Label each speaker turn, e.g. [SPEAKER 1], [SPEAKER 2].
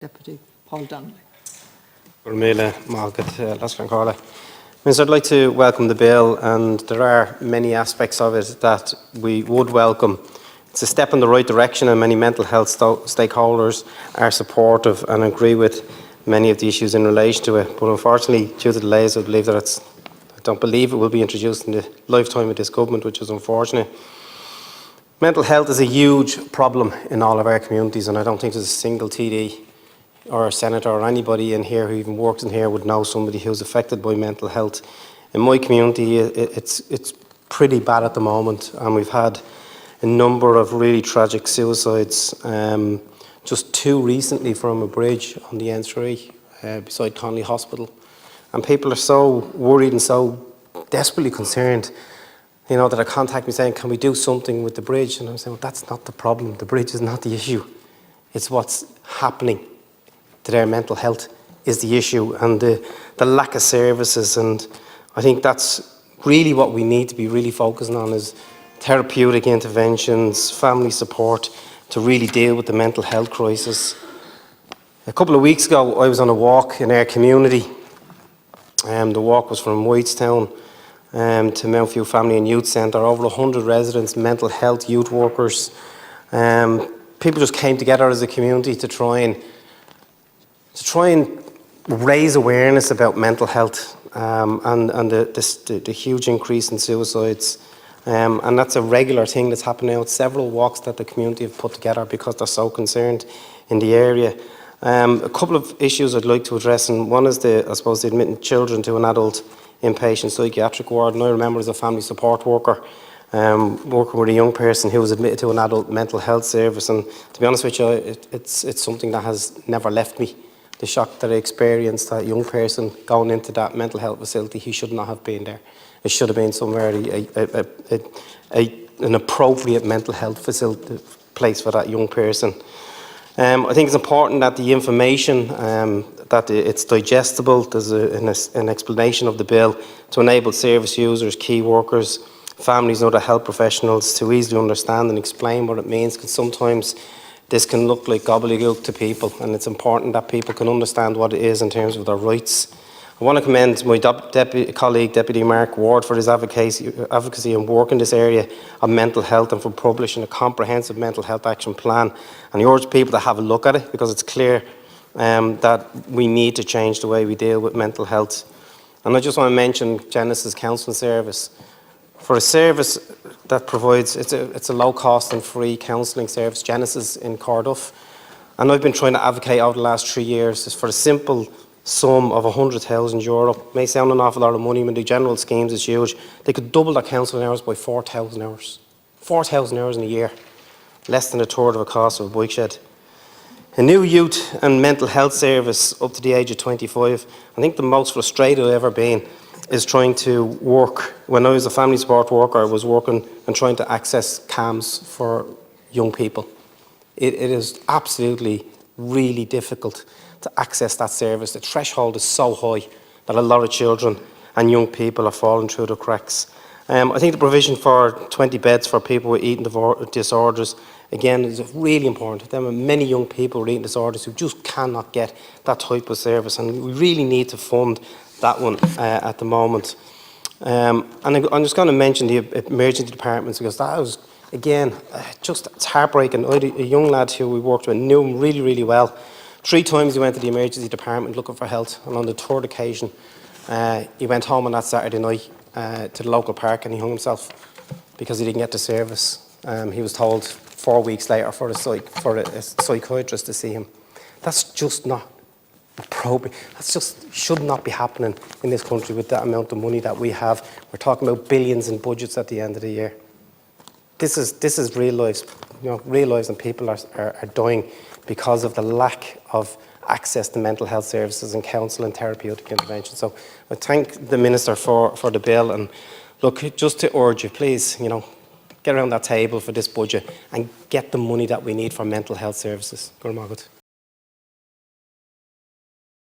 [SPEAKER 1] Deputy Paul Donnelly.
[SPEAKER 2] I'd like to welcome the bill, and there are many aspects of it that we would welcome. It's a step in the right direction, and many mental health stakeholders are supportive and agree with many of the issues in relation to it. But unfortunately, due to delays, I don't believe it will be introduced in the lifetime of this government, which is unfortunate. Mental health is a huge problem in all of our communities, and I don't think there's a single TD or a senator or anybody in here who even works in here would know somebody who's affected by mental health. In my community, it's pretty bad at the moment, and we've had a number of really tragic suicides. Just two recently from a bridge on the N3 beside Connolly Hospital, and people are so worried and so desperately concerned, you know, that they contact me saying, "Can we do something with the bridge?" And I'm saying, "Well, that's not the problem. The bridge is not the issue. It's what's happening to their mental health is the issue, and the lack of services." And I think that's really what we need to be really focusing on, is therapeutic interventions, family support to really deal with the mental health crisis. A couple of weeks ago, I was on a walk in our community. The walk was from Whitestown to Mount View Family and Youth Centre. Over 100 residents, mental health, youth workers. People just came together as a community to try and raise awareness about mental health and the huge increase in suicides. And that's a regular thing that's happening now. It's several walks that the community have put together because they're so concerned in the area. A couple of issues I'd like to address, and one is the admitting children to an adult inpatient psychiatric ward. And I remember as a family support worker, working with a young person who was admitted to an adult mental health service, and to be honest with you, it's something that has never left me. The shock that I experienced, that young person going into that mental health facility, he should not have been there. It should have been somewhere, an appropriate mental health facility place for that young person. I think it's important that the information, that it's digestible. There's an explanation of the bill to enable service users, key workers, families and other health professionals to easily understand and explain what it means, because sometimes this can look like gobbledygook to people, and it's important that people can understand what it is in terms of their rights. I want to commend my colleague, Deputy Mark Ward, for his advocacy and work in this area of mental health, and for publishing a comprehensive mental health action plan. And I urge people to have a look at it, because it's clear that we need to change the way we deal with mental health. And I just want to mention Genesis Counselling Service. For a service that provides, it's a low cost and free counselling service, Genesis in Cardiff. And I've been trying to advocate over the last 3 years for a simple sum of €100,000. May sound an awful lot of money, when the general schemes is huge. They could double their counselling hours by 4,000 hours. 4,000 hours in a year, less than a third of the cost of a bike shed. A new youth and mental health service up to the age of 25. I think the most frustrated I've ever been is trying to work. When I was a family support worker, I was working and trying to access CAMS for young people. It is absolutely really difficult to access that service. The threshold is so high that a lot of children and young people are falling through the cracks. I think the provision for 20 beds for people with eating disorders, again, is really important. There are many young people with eating disorders who just cannot get that type of service, and we really need to fund that one at the moment. And I'm just going to mention the emergency departments, because that was, again, it's heartbreaking. I had a young lad who we worked with, knew him really, really well. 3 times he went to the emergency department looking for help, and on the 3rd occasion, he went home on that Saturday night to the local park, and he hung himself because he didn't get the service. He was told 4 weeks later for a psychiatrist to see him. That's just not appropriate. That's just should not be happening in this country with that amount of money that we have. We're talking about billions in budgets at the end of the year. This is real lives, real lives, and people are dying because of the lack of access to mental health services and counsel and therapeutic intervention. So I thank the Minister for the bill, and look, just to urge you, please, get around that table for this budget and get the money that we need for mental health services. Go on, Margaret.